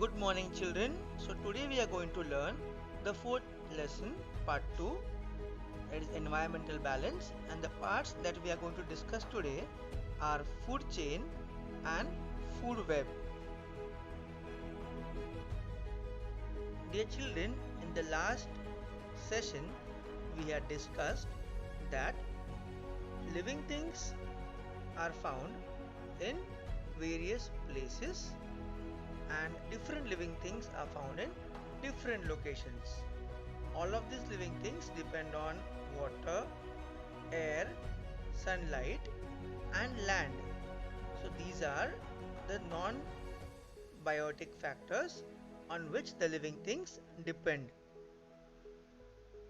Good morning, children. So, today we are going to learn the fourth lesson, part 2, that is environmental balance. And the parts that we are going to discuss today are food chain and food web. Dear children, in the last session, we had discussed that living things are found in various places and different living things are found in different locations. All of these living things depend on water, air, sunlight, and land. So, these are the non biotic factors on which the living things depend.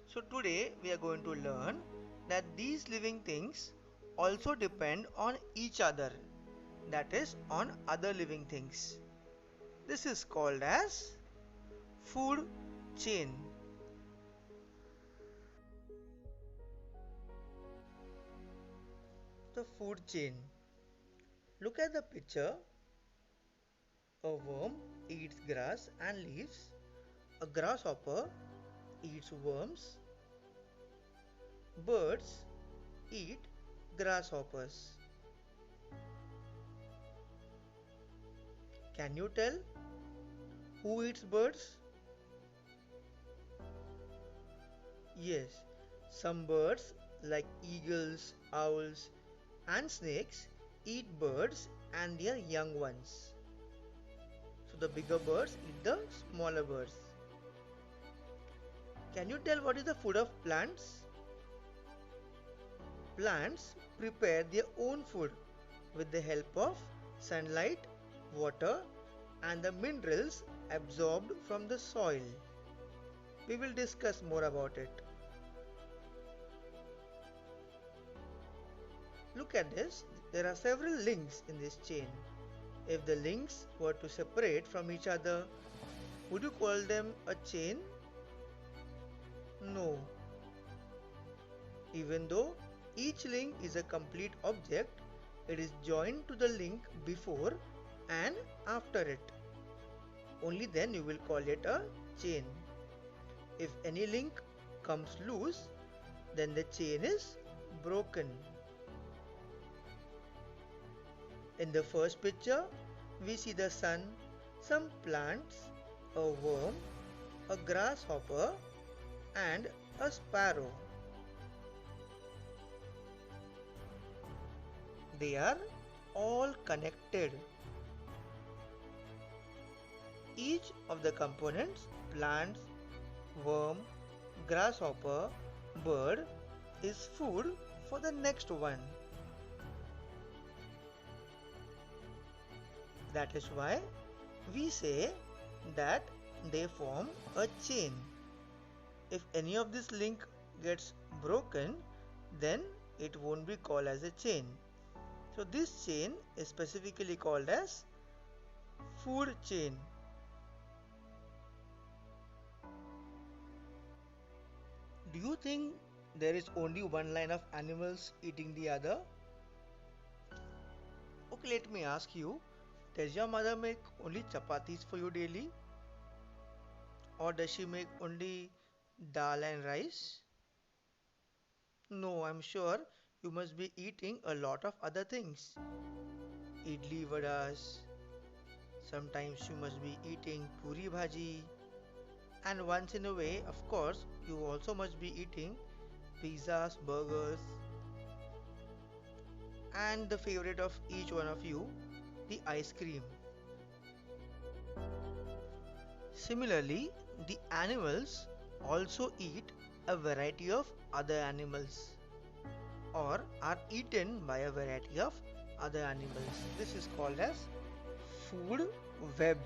So, today we are going to learn that these living things also depend on each other, that is, on other living things. This is called as food chain. The food chain. Look at the picture. A worm eats grass and leaves. A grasshopper eats worms. Birds eat grasshoppers. Can you tell who eats birds? Yes, some birds like eagles, owls, and snakes eat birds and their young ones. So the bigger birds eat the smaller birds. Can you tell what is the food of plants? Plants prepare their own food with the help of sunlight, water, and the minerals absorbed from the soil. We will discuss more about it. Look at this. There are several links in this chain. If the links were to separate from each other, would you call them a chain? No. Even though each link is a complete object, it is joined to the link before and after it. Only then you will call it a chain. If any link comes loose, then the chain is broken. In the first picture, we see the sun, some plants, a worm, a grasshopper, and a sparrow. They are all connected. Each of the components, plants, worm, grasshopper, bird, is food for the next one. That is why we say that they form a chain. If any of this link gets broken, then it won't be called as a chain. So this chain is specifically called as food chain. Do you think there is only one line of animals eating the other? Okay, let me ask you, does your mother make only chapatis for you daily? Or does she make only dal and rice? No, I'm sure you must be eating a lot of other things. Idli vadas. Sometimes you must be eating puri bhaji. And once in a way, of course, you also must be eating pizzas, burgers, and the favorite of each one of you, the ice cream. Similarly, the animals also eat a variety of other animals or are eaten by a variety of other animals. This is called as food web.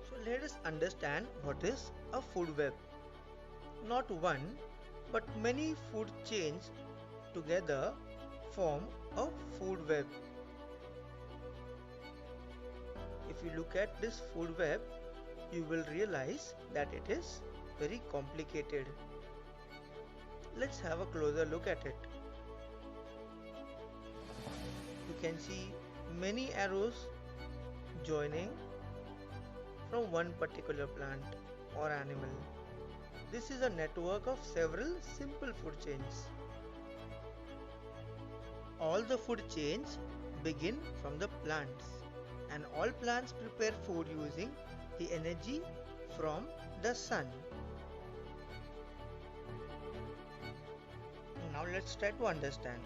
So let us understand what is a food web. Not one but many food chains together form a food web. If you look at this food web, you will realize that it is very complicated. Let's have a closer look at it. You can see many arrows joining from one particular plant or animal. This is a network of several simple food chains. All the food chains begin from the plants, and all plants prepare food using the energy from the sun. Now let's try to understand.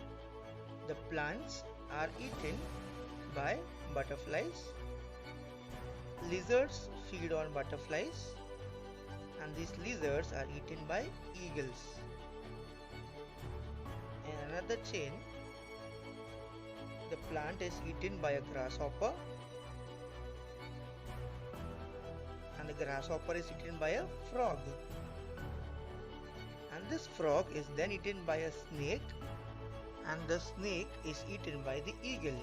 The plants are eaten by butterflies. Lizards feed on butterflies, and these lizards are eaten by eagles. In another chain, the plant is eaten by a grasshopper, and the grasshopper is eaten by a frog, and this frog is then eaten by a snake, and the snake is eaten by the eagle.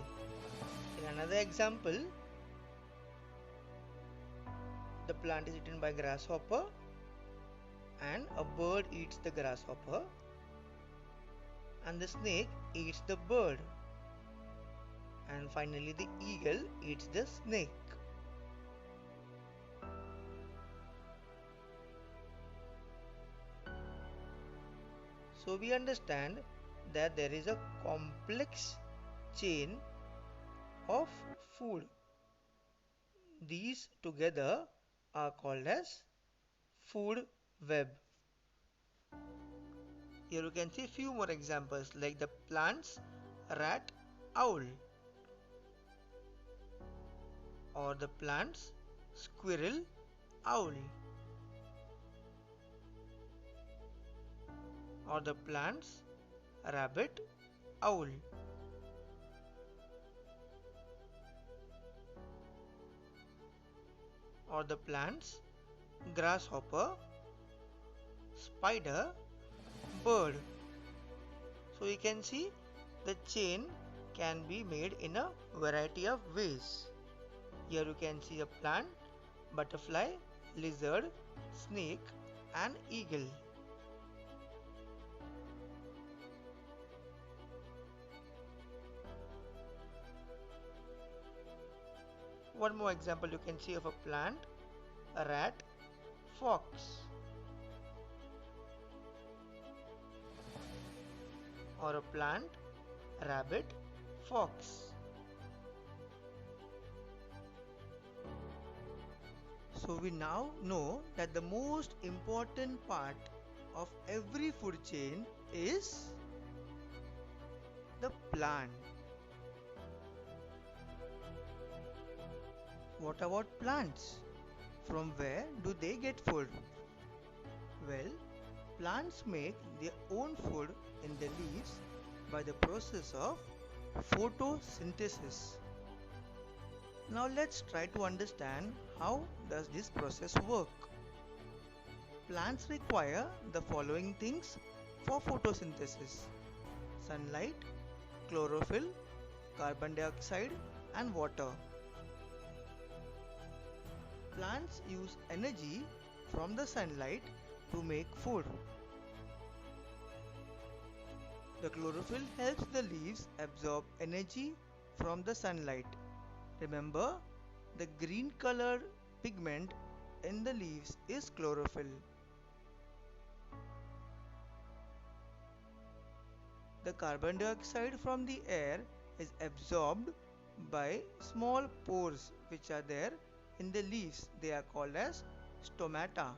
In another example, the plant is eaten by grasshopper, and a bird eats the grasshopper, and the snake eats the bird, and finally the eagle eats the snake. So we understand that there is a complex chain of food. These together are called as food web. Here you can see few more examples like the plants, rat, owl, or the plants, squirrel, owl, or the plants, rabbit, owl, or the plants, grasshopper, spider, bird. So you can see the chain can be made in a variety of ways. Here you can see a plant, butterfly, lizard, snake, and eagle. One more example you can see of a plant, a rat, fox, or a plant, rabbit, fox. So we now know that the most important part of every food chain is the plant. What about plants? From where do they get food? Well, plants make their own food in the leaves by the process of photosynthesis. Now let's try to understand how does this process work. Plants require the following things for photosynthesis: sunlight, chlorophyll, carbon dioxide, and water. Plants use energy from the sunlight to make food. The chlorophyll helps the leaves absorb energy from the sunlight. Remember, the green colored pigment in the leaves is chlorophyll. The carbon dioxide from the air is absorbed by small pores which are there in the leaves. They are called as stomata,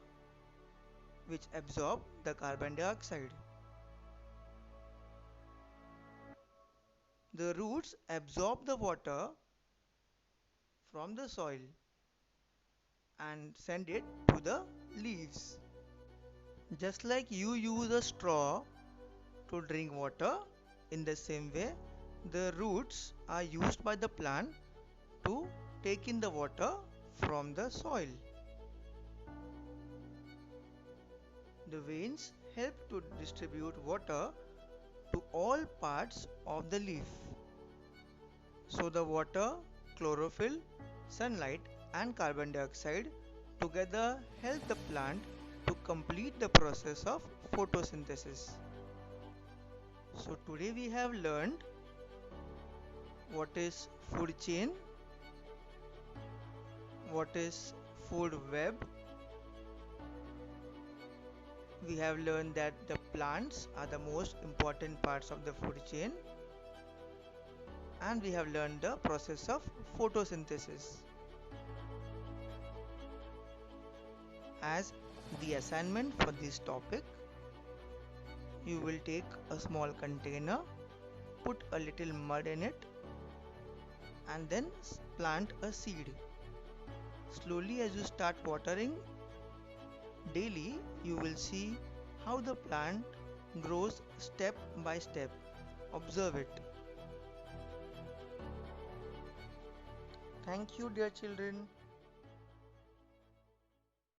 which absorb the carbon dioxide. The roots absorb the water from the soil and send it to the leaves. Just like you use a straw to drink water, in the same way, the roots are used by the plant to take in the water from the soil. The veins help to distribute water to all parts of the leaf. So the water, chlorophyll, sunlight, and carbon dioxide together help the plant to complete the process of photosynthesis. So today we have learned what is food chain, what is food web. We have learned that the plants are the most important parts of the food chain, and we have learned the process of photosynthesis. As the assignment for this topic, you will take a small container, put a little mud in it, and then plant a seed. Slowly, as you start watering daily, you will see how the plant grows step by step. Observe it. Thank you, dear children.